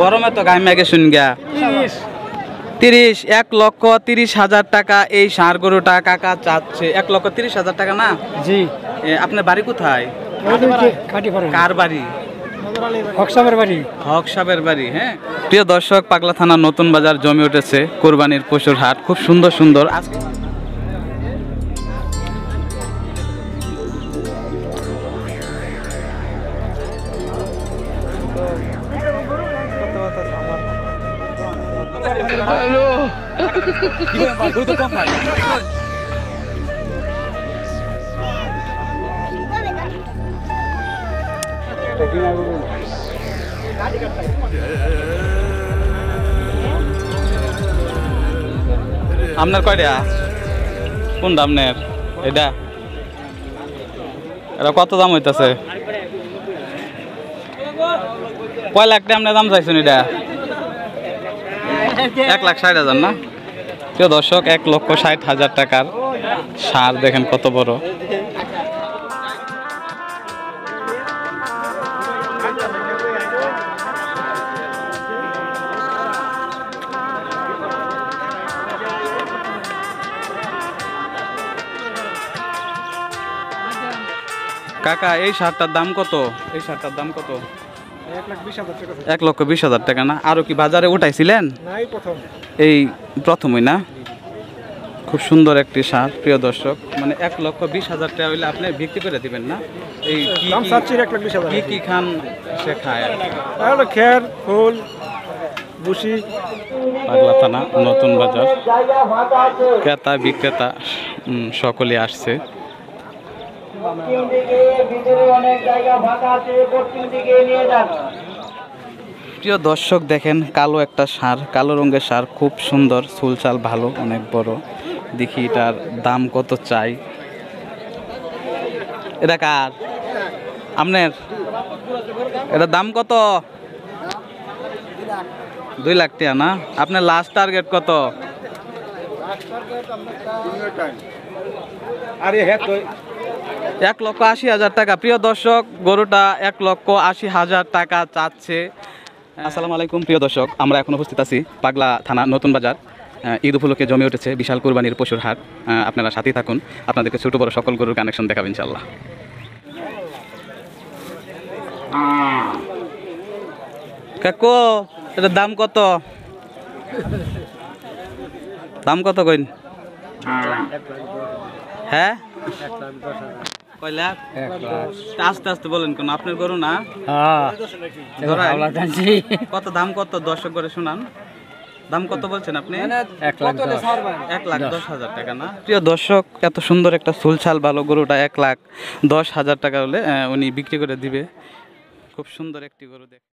গরমে তো গায়ে মেঘে শুন গা 30 1,30,000 টাকা এই ষাঁড় গরুটা কাকা চাচ্ছে 1,30,000 টাকা না জি। আপনার বাড়ি কোথায়? কার বাড়ি? হক সাহেবের বাড়ি। হ্যাঁ, প্রিয় দর্শক, পাগলা থানার নতুন বাজার জমে উঠেছে কোরবানির পশুর হাট। খুব সুন্দর সুন্দর আজকে আপনার কয়টা? কোনটা আপনার? এটা এটা কত দাম হইতেছে? কয় লাখ টাকা আপনার দাম চাইছেন? এটা 1,60,000 না? প্রিয় দর্শক, 1,60,000 টাকার ষাঁড় দেখেন কত বড়। কাকা এই ষাঁড়টার দাম কত? এই ষাঁড়টার দাম কত? 1,20,000 টাকা না? আরো কি বাজারে উঠাইছিলেন? এই প্রথমই না? খুব সুন্দর একটি ষাঁড় প্রিয় দর্শক, মানে 1,20,000 টাকা হইলে আপনি বিক্রি করে দিবেন না? এই কি কি খান সে খায়? খের ফুল বুসি। পাগলা থানা নতুন বাজার, ক্রেতা বিক্রেতা সকলে আসছে। প্রিয় দর্শক দেখেন কালো একটা ষাঁড়, কালো রঙের ষাঁড়, খুব সুন্দর, চুলচাল ভালো, অনেক বড়। দেখি এটার দাম কত চাই। এটা কার? আপনার? এটার দাম কত? 2 লাখ টাকা না? আপনার লাস্ট টার্গেট কত? 1,80,000 টাকা। প্রিয় দর্শক, গরুটা 1,80,000 টাকা চাচ্ছে। আসসালামু আলাইকুম প্রিয় দর্শক, আমরা এখন উপস্থিত আছি পাগলা থানা নতুন বাজার। ঈদ উপলক্ষে জমে উঠেছে বিশাল কোরবানির পশুর হাট। আপনারা সাথেই থাকুন, আপনাদেরকে ছোট বড় সকল গরুর কানেকশন দেখাবেন ইনশাআল্লাহ। কাকু এটার দাম কত? দাম কত কইন? হ্যাঁ, কয় লাখ? আস্তে আস্তে বলেন, কোন আপনার গরু না? কত দাম? কত দর্শক করে শোনান। দাম কত বলছেন আপনি? 1,10,000 টাকা না? প্রিয় দর্শক, এত সুন্দর একটা চুলছাল ভালো গরুটা 1,10,000 টাকা হলে উনি বিক্রি করে দিবে। খুব সুন্দর একটি গরু দেখ।